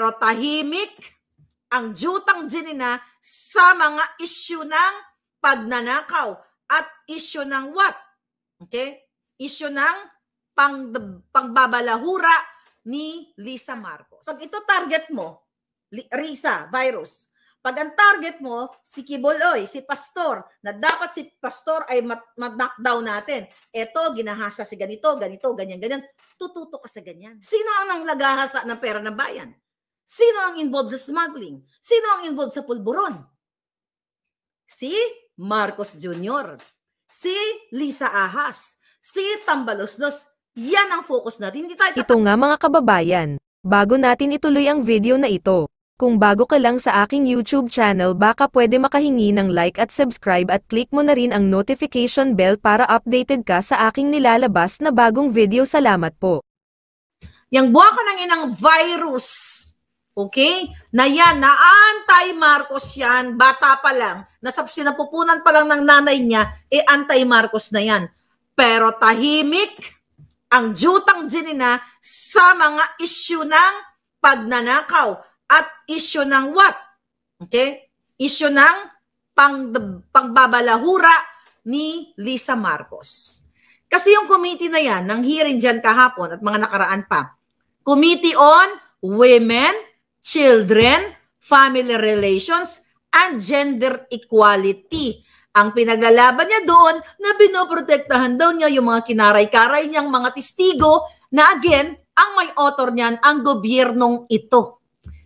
Pero tahimik ang Jutang Jenina sa mga isyu ng pagnanakaw at isyu ng what? Okay? Isyu ng pangbabalahura ni Lisa Marcos. Pag ito target mo, Risa, virus. Pag ang target mo, si Kibuloy, si Pastor, na dapat si Pastor ay knockdown natin. Ito, ginahasa si ganito, ganyan. Tututo ka sa ganyan. Sino ang naghahasa ng pera ng bayan? Sino ang involved sa smuggling? Sino ang involved sa pulburon? Si Marcos Jr., si Lisa Ahas, si Tambaloslos. Yan ang focus natin. Hindi tayo Ito nga mga kababayan, bago natin ituloy ang video na ito, kung bago ka lang sa aking YouTube channel baka pwede makahingi ng like at subscribe at click mo na rin ang notification bell para updated ka sa aking nilalabas na bagong video. Salamat po. Yang buwaka ng inang virus, okay? Na yan, na anti-Marcos yan, bata pa lang, sinapupunan pa lang ng nanay niya, anti-Marcos na yan. Pero tahimik ang Jutang Jenina sa mga isyu ng pagnanakaw at isyu ng what? Okay? Isyu ng pangbabalahura ni Lisa Marcos. Kasi yung committee na yan, ng hearing dyan kahapon at mga nakaraan pa, Committee on Women, Children, Family Relations, and Gender Equality. Ang pinaglalaban niya doon na binoprotektahan daw niya yung mga kinaray-karay niyang mga testigo na again, ang may author niyan, ang gobyernong ito.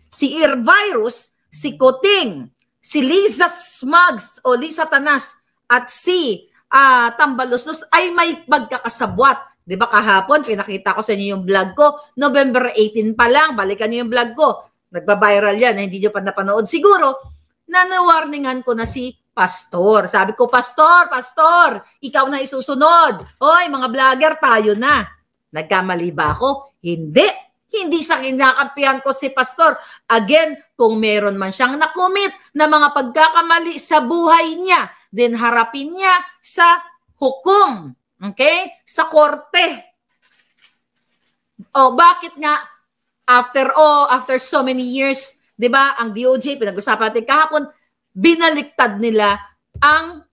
Si Virus, si Kuting, si Lisa Smugs o Lisa Tanas at si Tambaloslos ay may pagkakasabwat. Di ba kahapon, pinakita ko sa inyo yung vlog ko, November 18 pa lang, balikan niyo yung vlog ko. Nagba-viral yan, hindi niyo pa napanood siguro. Nanawarningan ko na si Pastor. Sabi ko, Pastor, ikaw na isusunod. Oy, mga vlogger, tayo na. Nagkamali ba ako? Hindi sa kinakampihan ko si Pastor. Again, kung meron man siyang nakomit na mga pagkakamali sa buhay niya, then harapin niya sa hukom. Okay? Sa korte. Bakit nga after so many years, 'di ba, ang DOJ pinag-usapan natin kahapon, binaliktad nila ang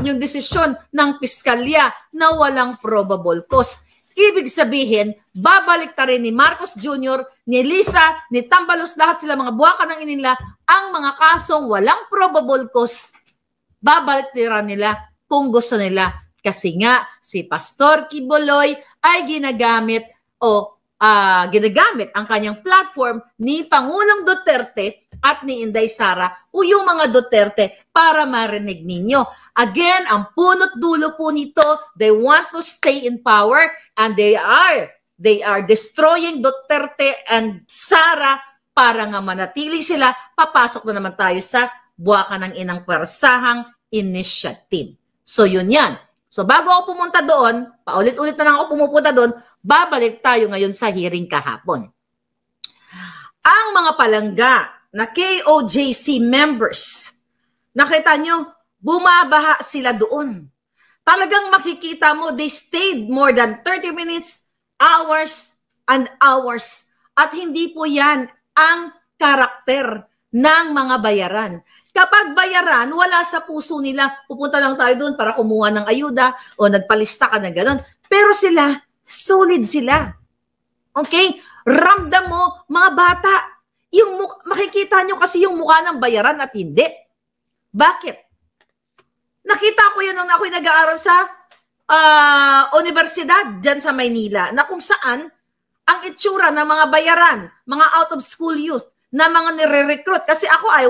yung desisyon ng piskalya na walang probable cause. Ibig sabihin, babalik ta rin ni Marcos Jr., ni Lisa, ni Tambalos, lahat sila mga buwaka ng inila, ang mga kasong walang probable cause, babalik nila kung gusto nila. Kasi nga, si Pastor Kibuloy ay ginagamit ang kanyang platform ni Pangulong Duterte at ni Inday Sara o yung mga Duterte para marinig ninyo. Again, ang punot dulo po nito, they want to stay in power and they are destroying Duterte and Sara para nga manatili sila. Papasok na naman tayo sa buwaka ng inang persahang initiative. So yun yan. So bago ako pumunta doon, paulit-ulit na lang ako pumupunta doon, babalik tayo ngayon sa hearing kahapon. Ang mga palangga na KOJC members, nakita nyo, bumabaha sila doon. Talagang makikita mo, they stayed more than 30 minutes, hours, and hours. At hindi po yan ang karakter ng mga bayaran. Kapag bayaran, wala sa puso nila, pupunta lang tayo doon para kumuha ng ayuda o nagpalista ka na gano'n. Pero sila, solid sila. Okay? Ramdam mo, mga bata, makikita nyo kasi yung mukha ng bayaran at hindi. Bakit? Nakita ko yun nung ako'y nag-aaral sa universidad dyan sa Maynila na kung saan ang itsura ng mga bayaran, mga out-of-school youth, na mga nire-recruit. Kasi ako ay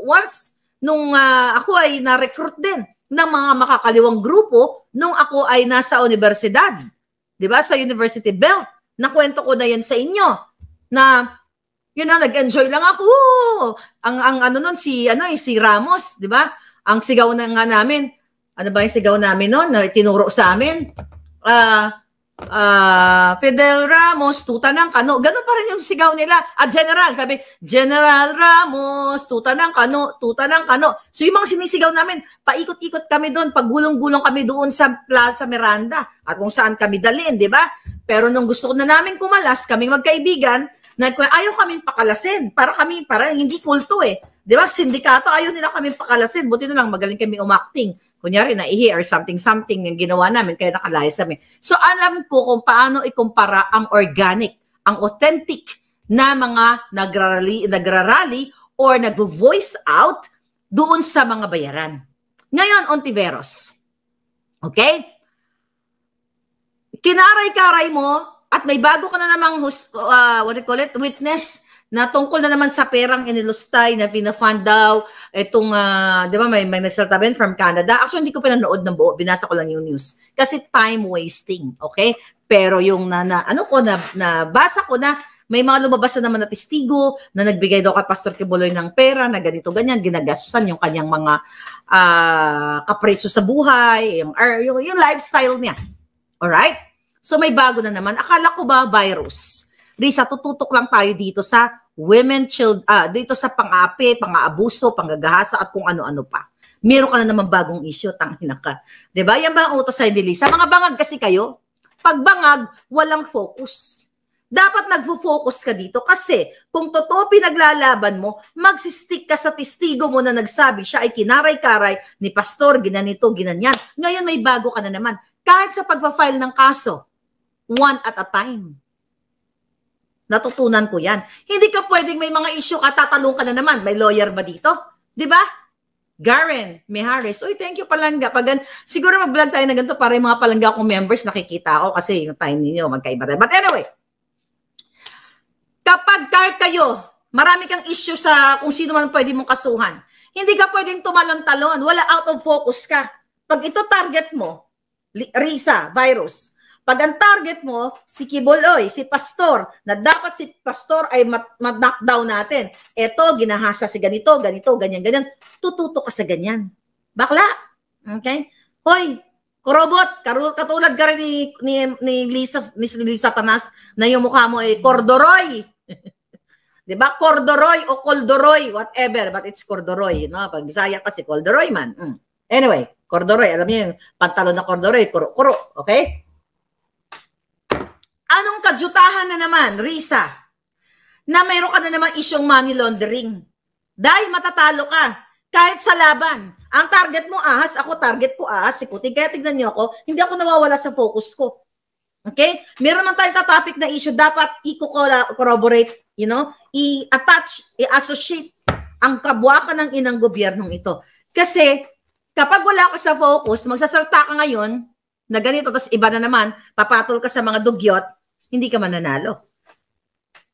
once nung ako ay na-recruit din ng mga makakaliwang grupo nung ako ay nasa universidad. 'Di ba? Sa University Belt. Nakwento ko na yan sa inyo na yun na, nag-enjoy lang ako. Ang ano nun, si Ramos, 'di ba? Ang sigaw na nga namin. Ano ba yung sigaw namin noon na tinuro sa amin? Fidel Ramos, tuta ng kano. Ganun pa rin yung sigaw nila. At General, sabi, General Ramos, tuta ng kano, tuta ng kano. So yung mga sinisigaw namin, paikot-ikot kami doon, paggulong-gulong kami doon sa Plaza Miranda at kung saan kami dalhin, di ba? Pero nung gusto na namin kumalas, kaming magkaibigan, Ayaw kaming pakalasin. Para hindi kulto eh. Di ba? Sindikato, ayaw nila kaming pakalasin. Buti na lang, magaling kami umacting. Kunyari, naihi or something yung ginawa namin, kaya nakalayas kami. So, alam ko kung paano ikumpara ang organic, ang authentic na mga nagrarally or nag-voice out doon sa mga bayaran. Ngayon, Ontiveros. Okay? Kinaray-karay mo at may bago ka na namang witness na tungkol na naman sa perang inilustay na pinafund daw itong, di ba, may nagsalta din from Canada. Actually, hindi ko pinanood ng buo. Binasa ko lang yung news. Kasi time wasting. Okay? Pero yung nabasa ko na may mga lumabas na naman na testigo na nagbigay daw kay Pastor Kibuloy ng pera na ganito, ganyan, ginagastusan yung kanyang mga kapretsyo sa buhay, yung lifestyle niya. Alright? So may bago na naman. Akala ko ba virus? Risa, tututok lang tayo dito sa dito sa pang-api, pang-aabuso, panggagahasa at kung ano-ano pa. Meron ka na naman bagong issue, tangina ka. Diba? Yan ba ang utos sa Lisa? Mga bangag kasi kayo. Pag bangag, walang focus. Dapat nagfo-focus ka dito kasi kung totoo pinaglalaban mo, magsistick ka sa testigo mo na nagsabi siya ay kinaray-karay ni pastor, ginanito, ginanyan. Ngayon may bago ka na naman. Kahit sa pagpa-file ng kaso, one at a time. Natutunan ko yan. Hindi ka pwedeng may mga issue ka, tatalong ka na naman. May lawyer ba dito? Di ba? Garen Mihares. Uy, thank you palangga. Siguro mag-vlog tayo na ganito para yung mga palangga kong members nakikita ako kasi yung time ninyo magkaiba tayo. But anyway, kapag kahit kayo, marami kang issue sa kung sino man pwede mong kasuhan, hindi ka pwedeng tumalon-talon, wala out of focus ka. Pag ito target mo, Risa, virus, pag ang target mo, si Kibuloy, si Pastor, na dapat si Pastor ay knockdown natin, eto, ginahasa si ganito, ganyan, tututo ka sa ganyan. Bakla. Okay? Hoy, kurobot, katulad ka rin ni Lisa Tanas na yung mukha mo ay Cordoroy. Diba? Cordoroy o Coldoroy, whatever, but it's Cordoroy. No? Pag Bisaya kasi, Coldoroy man. Anyway, Cordoroy, alam niyo yung pantalon na Cordoroy, kuro-kuro, okay? Anong kadyutahan na naman, Risa, na mayroon ka na naman isyong money laundering? Dahil matatalo ka, kahit sa laban. Ang target mo ahas, ako target ko ahas, sikutin. Kaya tignan niyo ako, hindi ako nawawala sa focus ko. Okay? Meron man tayong topic na issue, dapat i-corroborate, i-attach, i-associate ang kabwakan ng inang gobyernong ito. Kasi, kapag wala ka sa focus, magsasalta ka ngayon, na ganito, tapos iba na naman, papatol ka sa mga dugyot, hindi ka mananalo.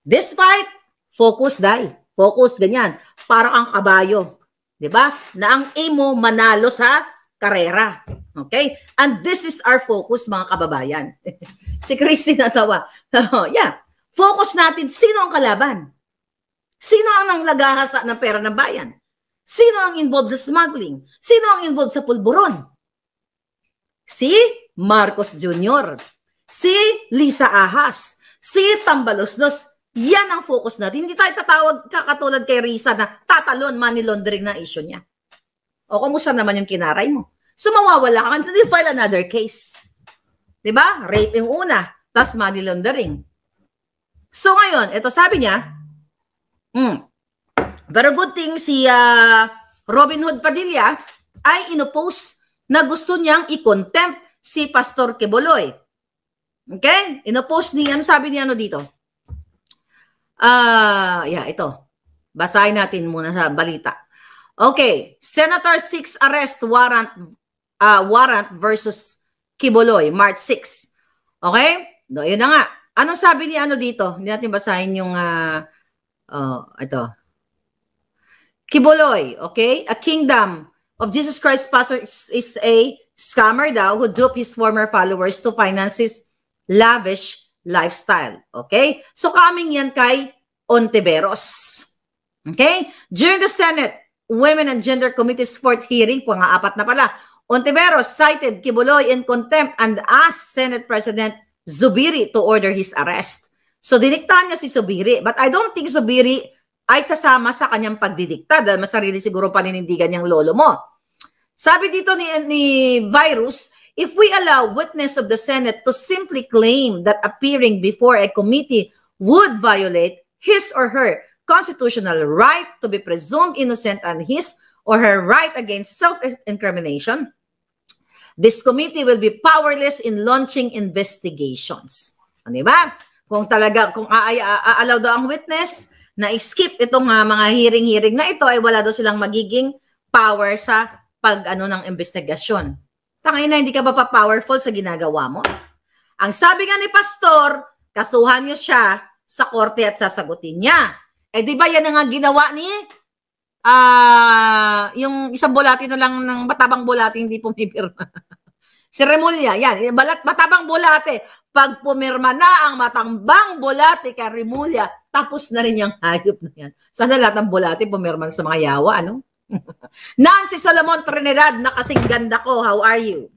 Despite, focus, focus, ganyan. Para kang kabayo. Diba? Na ang aim mo, manalo sa karera. Okay? And this is our focus, mga kababayan. Si Christy natawa. Yeah. Focus natin, sino ang kalaban? Sino ang naglagahasa ng pera ng bayan? Sino ang involved sa smuggling? Sino ang involved sa pulburon? Si Marcos Jr., si Lisa Ahas, si Tambaloslos. Yan ang focus natin. Hindi tayo tatawag kakatulad kay Risa na tatalon, money laundering na issue niya. O kumusta naman yung kinaray mo? So mawawala ka until file another case. Diba? Rape yung una, plus money laundering. So ngayon, ito sabi niya, pero good thing si Robin Hood Padilla ay inopose na gusto niyang i-contempt si Pastor Kibuloy. Okay? Inopose ni, ano sabi niya dito? Ito. Basahin natin muna sa balita. Okay. Senator 6 arrest warrant versus Kibuloy, March 6. Okay? Yun na nga. Anong sabi ni dito? Hindi natin basahin yung ito. Kibuloy, okay? A Kingdom of Jesus Christ pastor is a scammer daw who duped his former followers to finance his lavish lifestyle. Okay? So coming yan kay Ontiveros. Okay? During the Senate Women and Gender Committee's fourth hearing, pang-apat na pala, Ontiveros cited Kibuloy in contempt and asked Senate President Zubiri to order his arrest. So diniktahan niya si Zubiri, but I don't think Zubiri ay sasama sa kanyang pagdidikta dahil masarili siguro paninindigan niyang lolo mo. Sabi dito ni Virus, if we allow witness of the Senate to simply claim that appearing before a committee would violate his or her constitutional right to be presumed innocent and his or her right against self-incrimination, this committee will be powerless in launching investigations. Di ba? Kung aalaw daw ang witness na skip itong mga hearing na ito, ay wala daw silang magiging power sa ng investigasyon. Tangay na, hindi ka ba pa-powerful sa ginagawa mo? Ang sabi nga ni Pastor, kasuhan niyo siya sa korte at sasagutin niya. Di ba yan nga ginawa ni yung isang bulati na lang ng matabang bulati hindi pumipirma. Si Remulla, yan. Matabang bulati. Pag pumirma na ang matambang bulati kay Remulla, tapos na rin yung hayop na yan. Sana lahat ng bulati pumirma sa mga yawa, ano? Nancy Solomon Trinidad, na kasing ganda ko. How are you?